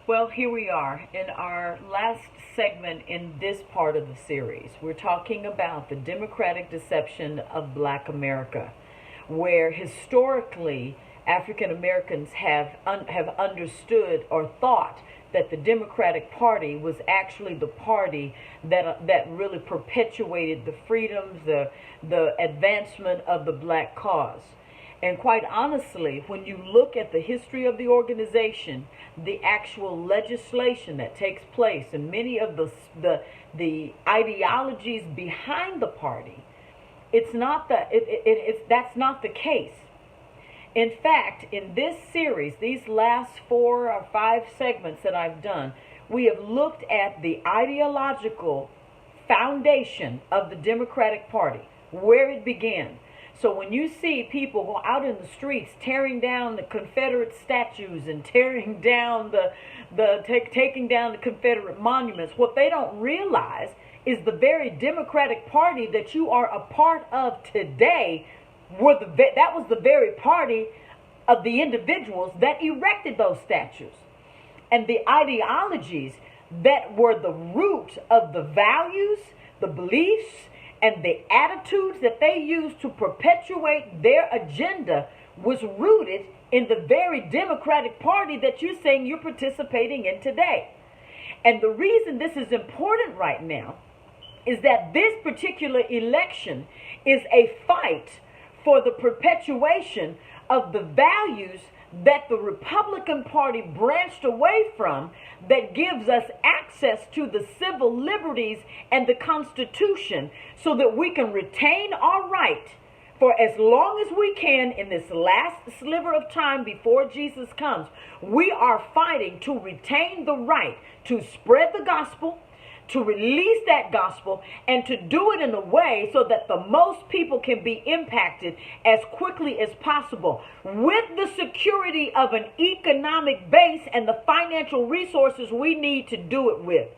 Well, here we are in our last segment in this part of the series. We're talking about the democratic deception of Black America, where historically African Americans have understood or thought that the Democratic Party was actually the party that really perpetuated the freedoms, the advancement of the black cause. And quite honestly, when you look at the history of the organization, the actual legislation that takes place, and many of the ideologies behind the party, that's not the case. In fact, in this series, these last 4 or 5 segments that I've done, we have looked at the ideological foundation of the Democratic Party, where it began. So when you see people go out in the streets tearing down the Confederate statues and tearing down taking down the Confederate monuments, what they don't realize is the very Democratic Party that you are a part of today that was the very party of the individuals that erected those statues. And the ideologies that were the root of the values, the beliefs, and the attitudes that they used to perpetuate their agenda was rooted in the very Democratic Party that you're saying you're participating in today. And the reason this is important right now is that this particular election is a fight for the perpetuation of the values that the Republican Party branched away from, that gives us access to the civil liberties and the Constitution, so that we can retain our right for as long as we can in this last sliver of time before Jesus comes. We are fighting to retain the right to spread the gospel, to release that gospel, and to do it in a way so that the most people can be impacted as quickly as possible, with the security of an economic base and the financial resources we need to do it with,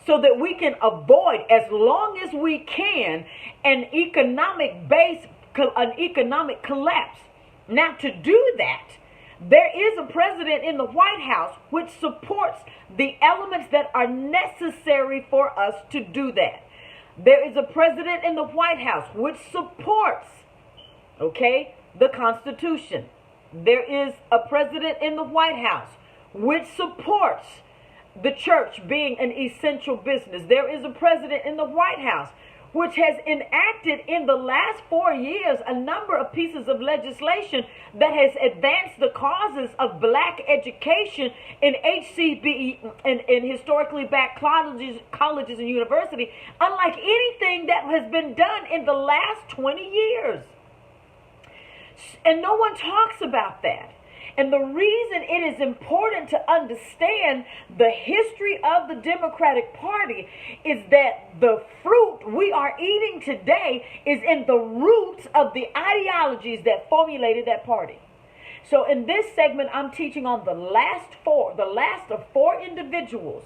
so that we can avoid, as long as we can, an economic collapse. Now, to do that, there is a president in the White House which supports the elements that are necessary for us to do that. There is a president in the White House which supports, the Constitution. There is a president in the White House which supports the church being an essential business. There is a president in the White House which has enacted in the last 4 years a number of pieces of legislation that has advanced the causes of black education in HCB and in historically black colleges and universities, unlike anything that has been done in the last 20 years. And no one talks about that. And the reason it is important to understand the history of the Democratic Party is that the fruit we are eating today is in the roots of the ideologies that formulated that party. So in this segment, I'm teaching on the last of 4 individuals.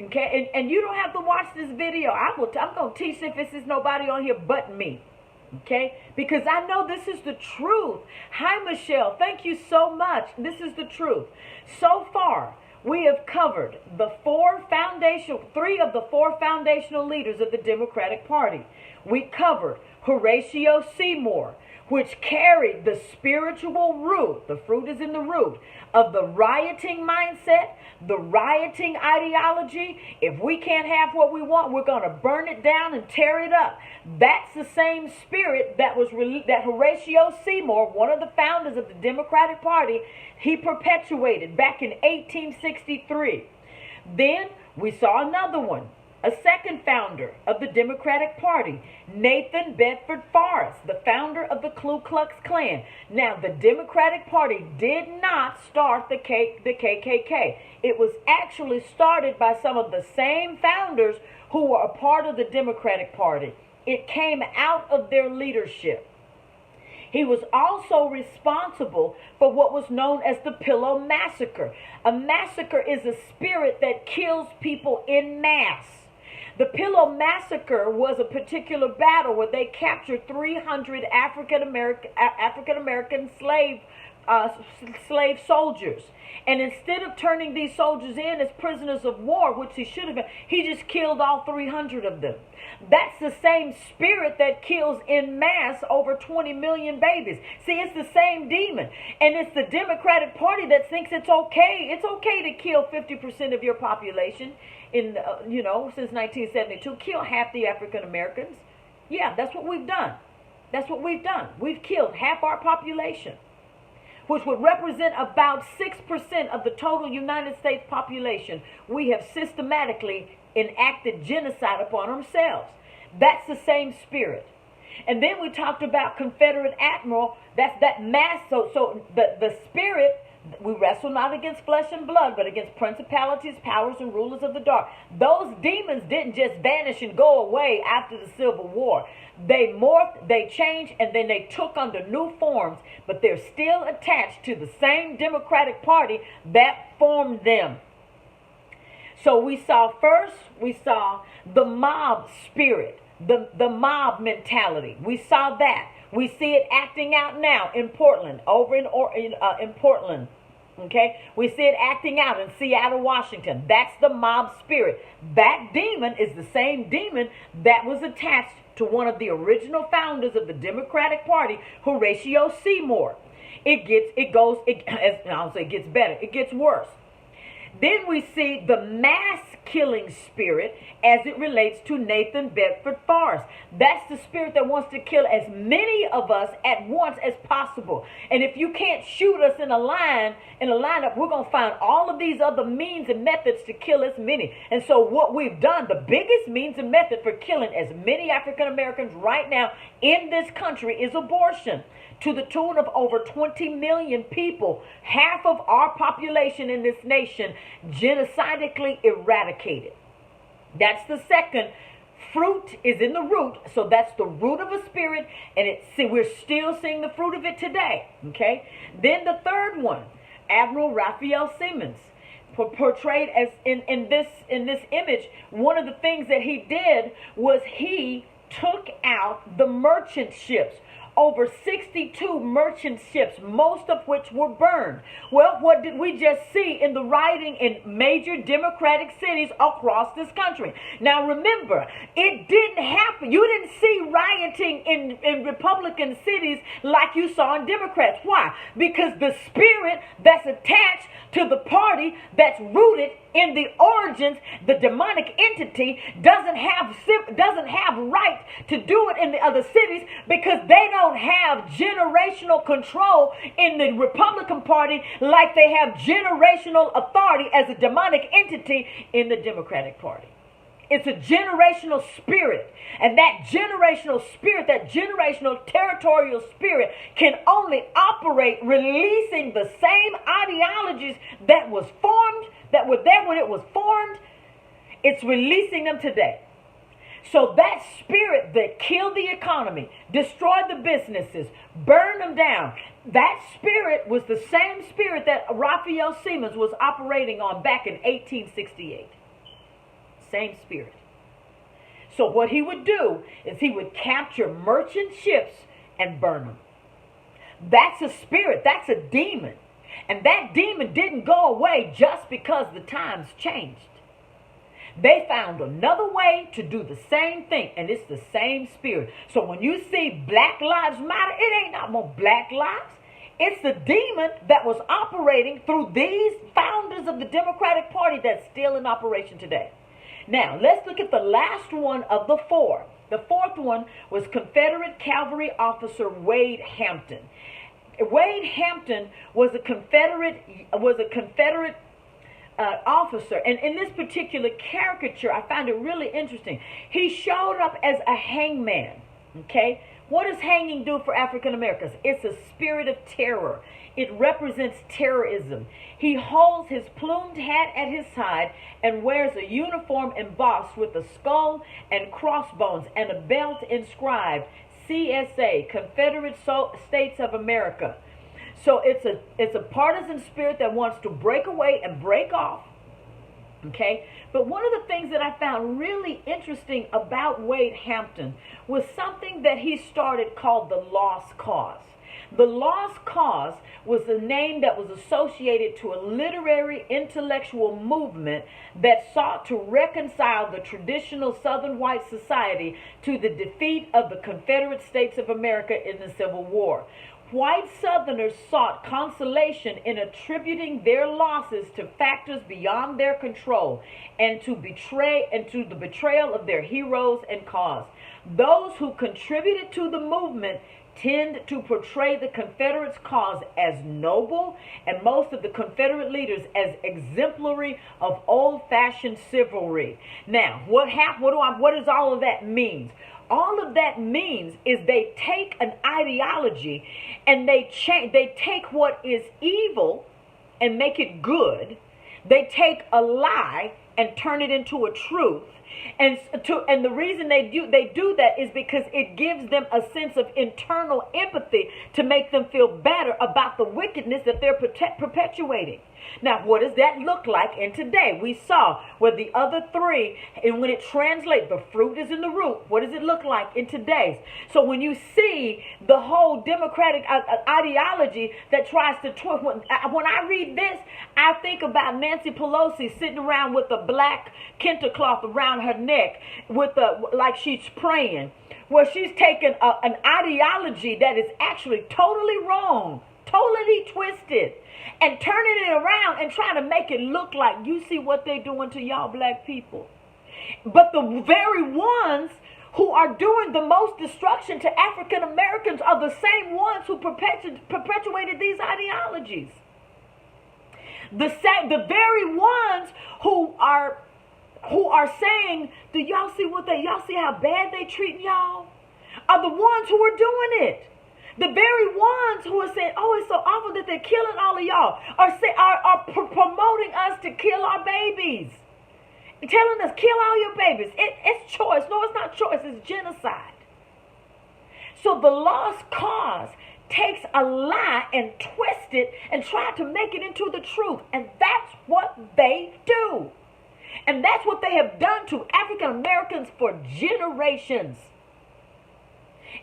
Okay, and you don't have to watch this video. I'm going to teach if this is nobody on here but me. Okay, because I know this is the truth. Hi, Michelle. Thank you so much. This is the truth. So far, we have covered the 3 of the 4 foundational leaders of the Democratic Party. We covered Horatio Seymour, which carried the spiritual root, the fruit is in the root, of the rioting mindset, the rioting ideology. If we can't have what we want, we're going to burn it down and tear it up. That's the same spirit that Horatio Seymour, one of the founders of the Democratic Party, he perpetuated back in 1863. Then we saw another one, a second founder of the Democratic Party, Nathan Bedford Forrest, the founder of the Ku Klux Klan. Now, the Democratic Party did not start the KKK. It was actually started by some of the same founders who were a part of the Democratic Party. It came out of their leadership. He was also responsible for what was known as the Pillow Massacre. A massacre is a spirit that kills people in mass. The Pillow Massacre was a particular battle where they captured 300 African American slave slave soldiers. And instead of turning these soldiers in as prisoners of war, which he should have been, he just killed all 300 of them. That's the same spirit that kills en masse over 20 million babies. See, it's the same demon. And it's the Democratic Party that thinks it's okay. It's okay to kill 50% of your population since 1972. Kill half the African Americans. Yeah, that's what we've done. That's what we've done. We've killed half our population, which would represent about 6% of the total United States population. We have systematically enacted genocide upon ourselves. That's the same spirit. And then we talked about Confederate admiral. That's that mass. So the spirit, we wrestle not against flesh and blood, but against principalities, powers, and rulers of the dark. Those demons didn't just vanish and go away after the Civil War. They morphed, they changed, and then they took under new forms, but they're still attached to the same Democratic Party that formed them. So we saw the mob spirit, the mob mentality. We saw that. We see it acting out now in Portland, in Portland. Okay, we see it acting out in Seattle, Washington. That's the mob spirit. That demon is the same demon that was attached to one of the original founders of the Democratic Party, Horatio Seymour. It gets better. It gets worse. Then we see the mass killing spirit as it relates to Nathan Bedford Forrest. That's the spirit that wants to kill as many of us at once as possible. And if you can't shoot us in a lineup, we're going to find all of these other means and methods to kill as many. And so what we've done, the biggest means and method for killing as many African Americans right now in this country is abortion, to the tune of over 20 million people, half of our population in this nation, genocidically eradicated. That's the second. Fruit is in the root, so that's the root of a spirit, and we're still seeing the fruit of it today. Okay. Then the third one, Admiral Raphael Semmes, portrayed as in this image. One of the things that he did was he took out the merchant ships. Over 62 merchant ships, most of which were burned. Well, what did we just see in the rioting in major Democratic cities across this country? Now remember, it didn't happen. You didn't see rioting in Republican cities like you saw in Democrats. Why? Because the spirit that's attached to the party that's rooted in the origins, the demonic entity, doesn't have right to do it in the other cities, because they don't have generational control in the Republican Party like they have generational authority as a demonic entity in the Democratic Party. It's a generational spirit. And that generational spirit, that generational territorial spirit, can only operate releasing the same ideologies that were there when it was formed. It's releasing them today. So that spirit that killed the economy, destroyed the businesses, burned them down, that spirit was the same spirit that Raphael Semmes was operating on back in 1868. Same spirit. So what he would do is he would capture merchant ships and burn them. That's a spirit. That's a demon. And that demon didn't go away just because the times changed. They found another way to do the same thing, and it's the same spirit. So when you see Black Lives Matter, it ain't not more Black lives. It's the demon that was operating through these founders of the Democratic Party that's still in operation today. Now, let's look at the last one of the four. The fourth one was Confederate cavalry officer Wade Hampton. Wade Hampton was a Confederate officer, and in this particular caricature, I found it really interesting. He showed up as a hangman. Okay, what does hanging do for African Americans? It's a spirit of terror. It represents terrorism. He holds his plumed hat at his side and wears a uniform embossed with a skull and crossbones and a belt inscribed CSA, Confederate States of America. So it's a partisan spirit that wants to break away and break off. Okay, but one of the things that I found really interesting about Wade Hampton was something that he started called the Lost Cause. The Lost Cause was a name that was associated to a literary intellectual movement that sought to reconcile the traditional Southern white society to the defeat of the Confederate States of America in the Civil War. White Southerners sought consolation in attributing their losses to factors beyond their control and to the betrayal of their heroes and cause. Those who contributed to the movement tend to portray the Confederates' cause as noble and most of the Confederate leaders as exemplary of old-fashioned chivalry. Now, what does all of that mean? All of that means is they take an ideology and they take what is evil and make it good. They take a lie and turn it into a truth. And the reason they do that is because it gives them a sense of internal empathy to make them feel better about the wickedness that they're perpetuating. Now, what does that look like in today? We saw where the other three, and when it translates, the fruit is in the root. What does it look like in today's? So when you see the whole democratic ideology that tries to twist, when I read this, I think about Nancy Pelosi sitting around with a black kente cloth around her neck, like she's praying, where she's taken an ideology that is actually totally wrong, totally twisted, and turning it around and trying to make it look like, you see what they're doing to y'all black people. But the very ones who are doing the most destruction to African Americans are the same ones who perpetuated these ideologies. The very ones who are saying, do y'all see how bad they treating y'all, are the ones who are doing it. The very ones who are saying, oh, it's so awful that they're killing all of y'all, are promoting us to kill our babies. Telling us, kill all your babies. It's choice. No, it's not choice. It's genocide. So the Lost Cause takes a lie and twists it and try to make it into the truth. And that's what they do. And that's what they have done to African Americans for generations.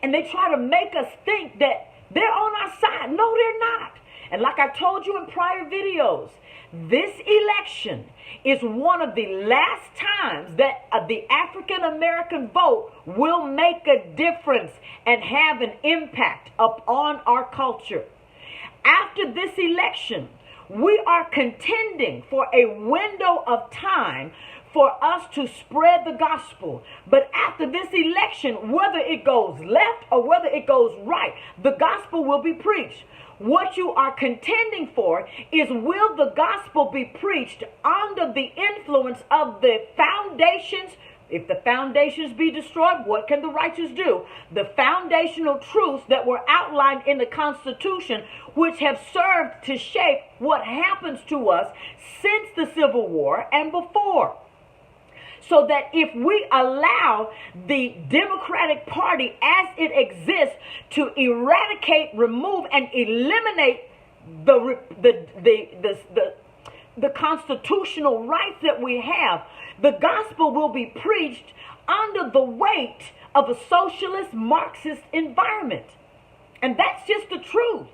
And they try to make us think that they're on our side. No, they're not. And like I told you in prior videos, this election is one of the last times that the African American vote will make a difference and have an impact upon our culture. After this election, we are contending for a window of time for us to spread the gospel. But after this election, whether it goes left or whether it goes right, the gospel will be preached. What you are contending for is, will the gospel be preached under the influence of the foundations? If the foundations be destroyed, what can the righteous do? The foundational truths that were outlined in the Constitution, which have served to shape what happens to us since the Civil War and before. So that if we allow the Democratic Party as it exists to eradicate, remove, and eliminate the constitutional rights that we have, the gospel will be preached under the weight of a socialist Marxist environment. And that's just the truth.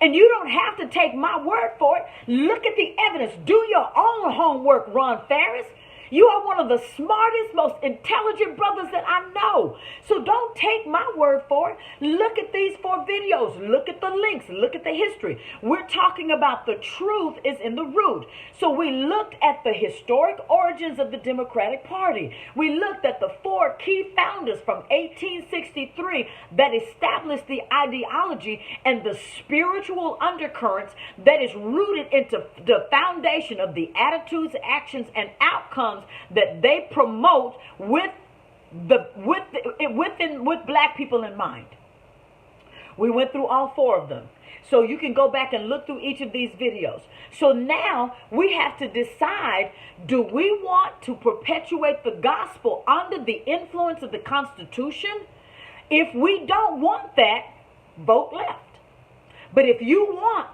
And you don't have to take my word for it. Look at the evidence. Do your own homework, Ron Farris. You are one of the smartest, most intelligent brothers that I know. So don't take my word for it. Look at these 4 videos. Look at the links. Look at the history. We're talking about the truth is in the root. So we looked at the historic origins of the Democratic Party. We looked at the 4 key founders from 1863 that established the ideology and the spiritual undercurrents that is rooted into the foundation of the attitudes, actions, and outcomes that they promote with black people in mind. We went through all 4 of them. So you can go back and look through each of these videos. So now we have to decide, do we want to perpetuate the gospel under the influence of the Constitution? If we don't want that, vote left. But if you want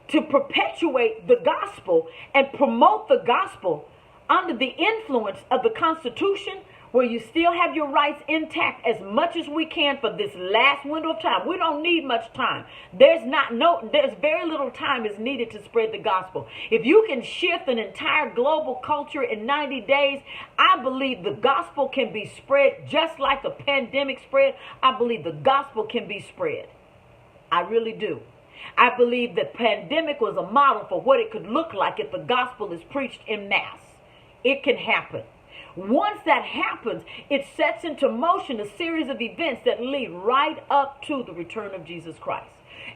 to perpetuate the gospel and promote the gospel under the influence of the Constitution, where you still have your rights intact as much as we can for this last window of time. We don't need much time. There's very little time is needed to spread the gospel. If you can shift an entire global culture in 90 days, I believe the gospel can be spread just like a pandemic spread. I believe the gospel can be spread. I really do. I believe that pandemic was a model for what it could look like if the gospel is preached en masse. It can happen. Once that happens, it sets into motion a series of events that lead right up to the return of Jesus Christ.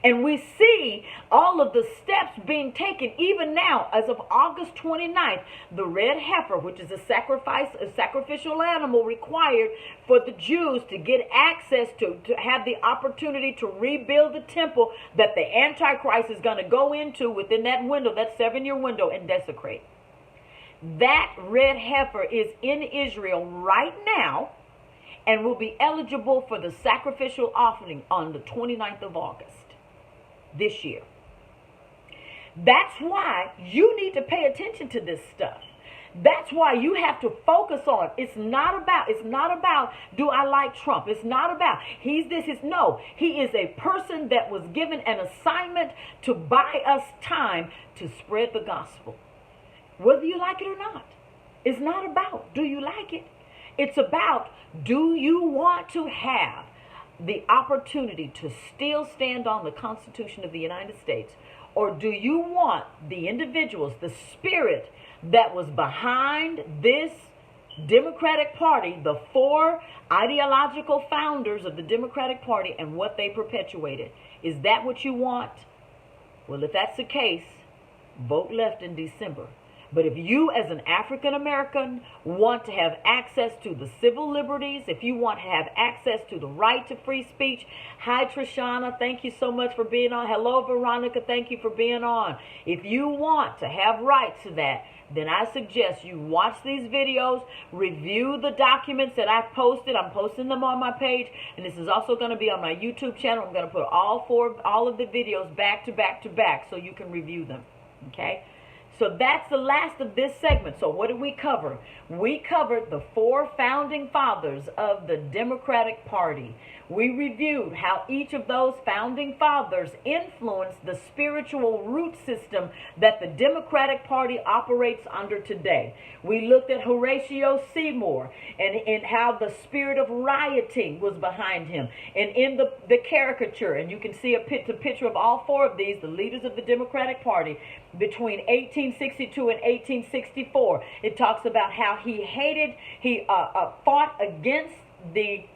And we see all of the steps being taken even now. As of August 29th, the Red Heifer, which is a sacrificial animal required for the Jews to get access to have the opportunity to rebuild the temple that the Antichrist is going to go into within that window, that 7-year window, and desecrate. That red heifer is in Israel right now and will be eligible for the sacrificial offering on the 29th of August this year. That's why you need to pay attention to this stuff. That's why you have to focus on. It's not about do I like Trump? It's not about he's this, no. He is a person that was given an assignment to buy us time to spread the gospel. Whether you like it or not. It's not about do you like it. It's about do you want to have the opportunity to still stand on the Constitution of the United States, or do you want the individuals, the spirit that was behind this Democratic Party, the 4 ideological founders of the Democratic Party and what they perpetuated? Is that what you want? Well, if that's the case, vote left in December. But if you as an African American want to have access to the civil liberties, if you want to have access to the right to free speech, hi Trishana, thank you so much for being on. Hello Veronica, thank you for being on. If you want to have rights to that, then I suggest you watch these videos, review the documents that I've posted. I'm posting them on my page, and this is also going to be on my YouTube channel. I'm going to put all of the videos back to back to back so you can review them. Okay? So that's the last of this segment. So what did we cover? We covered the 4 founding fathers of the Democratic Party. We reviewed how each of those founding fathers influenced the spiritual root system that the Democratic Party operates under today. We looked at Horatio Seymour and how the spirit of rioting was behind him. And in the caricature, and you can see a picture of all 4 of these, the leaders of the Democratic Party, between 1862 and 1864. It talks about how he fought against the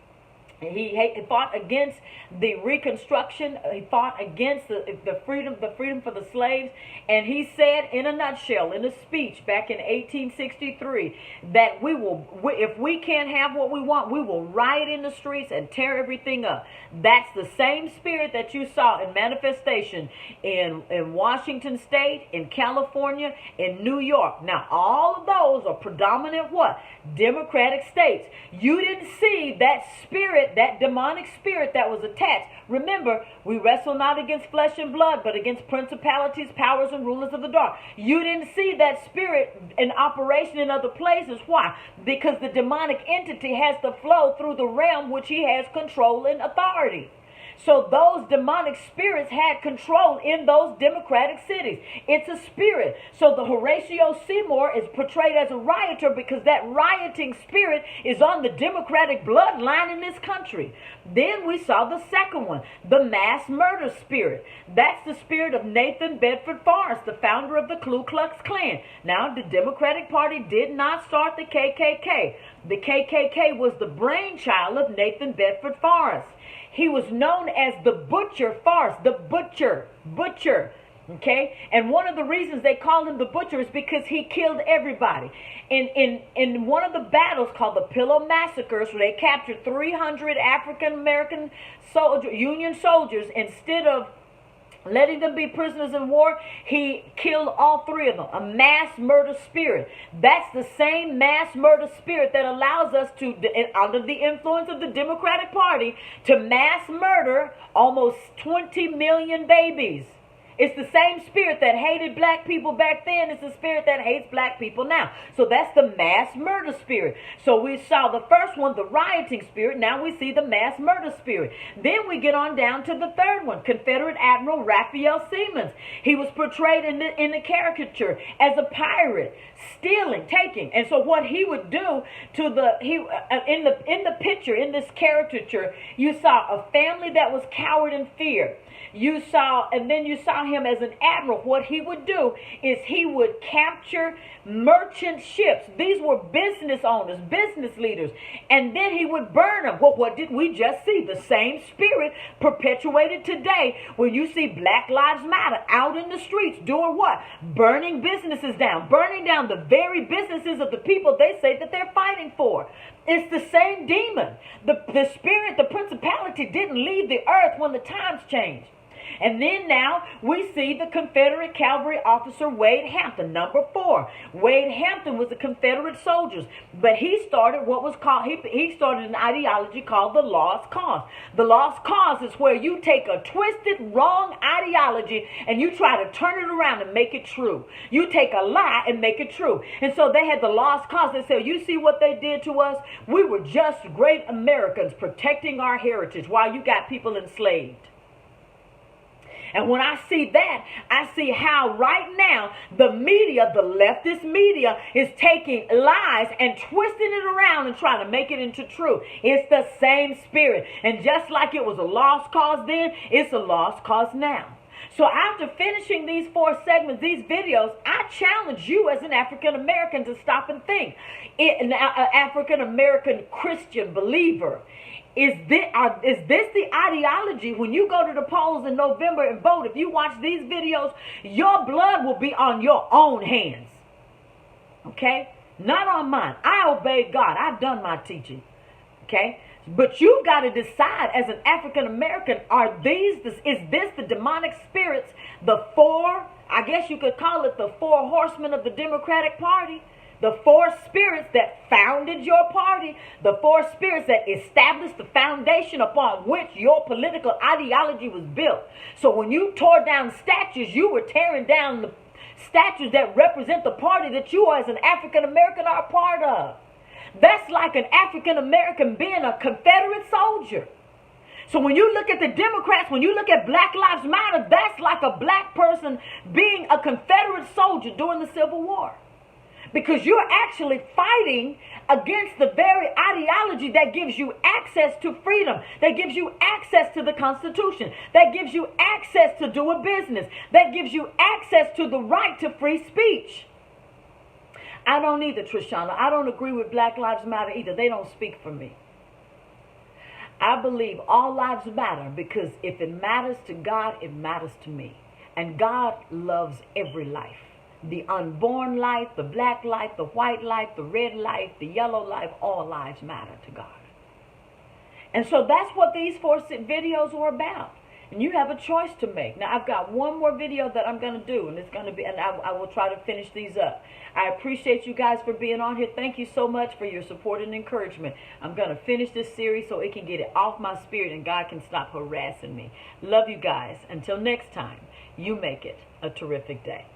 Reconstruction. He fought against the freedom for the slaves. And he said, in a nutshell, in a speech back in 1863, that if we can't have what we want, we will riot in the streets and tear everything up. That's the same spirit that you saw in manifestation in Washington State, in California, in New York. Now, all of those are predominant what? Democratic states. You didn't see that spirit, that demonic spirit that was attached. Remember, we wrestle not against flesh and blood, but against principalities, powers, and rulers of the dark. You didn't see that spirit in operation in other places. Why? Because the demonic entity has to flow through the realm which he has control and authority. So those demonic spirits had control in those democratic cities. It's a spirit. So the Horatio Seymour is portrayed as a rioter because that rioting spirit is on the democratic bloodline in this country. Then we saw the second one, the mass murder spirit. That's the spirit of Nathan Bedford Forrest, the founder of the Ku Klux Klan. Now, the Democratic Party did not start the KKK. The KKK was the brainchild of Nathan Bedford Forrest. He was known as the Butcher Forrest, the Butcher. Okay? And one of the reasons they called him the Butcher is because he killed everybody. In one of the battles called the Pillow Massacre, where they captured 300 African-American Union soldiers, instead of letting them be prisoners in war, he killed all 3 of them. A mass murder spirit. That's the same mass murder spirit that allows us to, under the influence of the Democratic Party, to mass murder almost 20 million babies. It's the same spirit that hated black people back then. It's the spirit that hates black people now. So that's the mass murder spirit. So we saw the first one, the rioting spirit. Now we see the mass murder spirit. Then we get on down to the third one, Confederate Admiral Raphael Semmes. He was portrayed in the caricature as a pirate, stealing, taking. And so what he would do to in the picture, in this caricature, you saw a family that was cowered in fear. And then you saw him as an admiral. What he would do is he would capture merchant ships. These were business owners, business leaders. And then he would burn them. Well, what did we just see? The same spirit perpetuated today, where you see Black Lives Matter out in the streets doing what? Burning businesses down, burning down the very businesses of the people they say that they're fighting for. It's the same demon. The spirit, the principality didn't leave the earth when the times changed. And then now we see the Confederate cavalry officer Wade Hampton, number 4. Wade Hampton was a Confederate soldier, but he started what was called, he started an ideology called the lost cause. The lost cause is where you take a twisted, wrong ideology and you try to turn it around and make it true. You take a lie and make it true. And so they had the lost cause. They said, you see what they did to us? We were just great Americans protecting our heritage while you got people enslaved. And when I see that, I see how right now the media, the leftist media, is taking lies and twisting it around and trying to make it into truth. It's the same spirit. And just like it was a lost cause then, it's a lost cause now. So after finishing these 4 segments, these videos, I challenge you as an African American to stop and think. An African American Christian believer. Is this the ideology when you go to the polls in November and vote? If you watch these videos, your blood will be on your own hands. Okay? Not on mine. I obey God. I've done my teaching. Okay? But you've got to decide as an African American, is this the demonic spirits, the 4, I guess you could call it the 4 horsemen of the Democratic Party? The 4 spirits that founded your party, the 4 spirits that established the foundation upon which your political ideology was built. So when you tore down statues, you were tearing down the statues that represent the party that you as an African American are a part of. That's like an African American being a Confederate soldier. So when you look at the Democrats, when you look at Black Lives Matter, that's like a black person being a Confederate soldier during the Civil War. Because you're actually fighting against the very ideology that gives you access to freedom, that gives you access to the Constitution, that gives you access to do a business, that gives you access to the right to free speech. I don't either, Trishana. I don't agree with Black Lives Matter either. They don't speak for me. I believe all lives matter because if it matters to God, it matters to me. And God loves every life. The unborn life, the black life, the white life, the red life, the yellow life, all lives matter to God. And so that's what these 4 videos are about. And you have a choice to make. Now, I've got one more video that I'm going to do, and it's going to be, and I will try to finish these up. I appreciate you guys for being on here. Thank you so much for your support and encouragement. I'm going to finish this series so it can get it off my spirit and God can stop harassing me. Love you guys. Until next time, you make it a terrific day.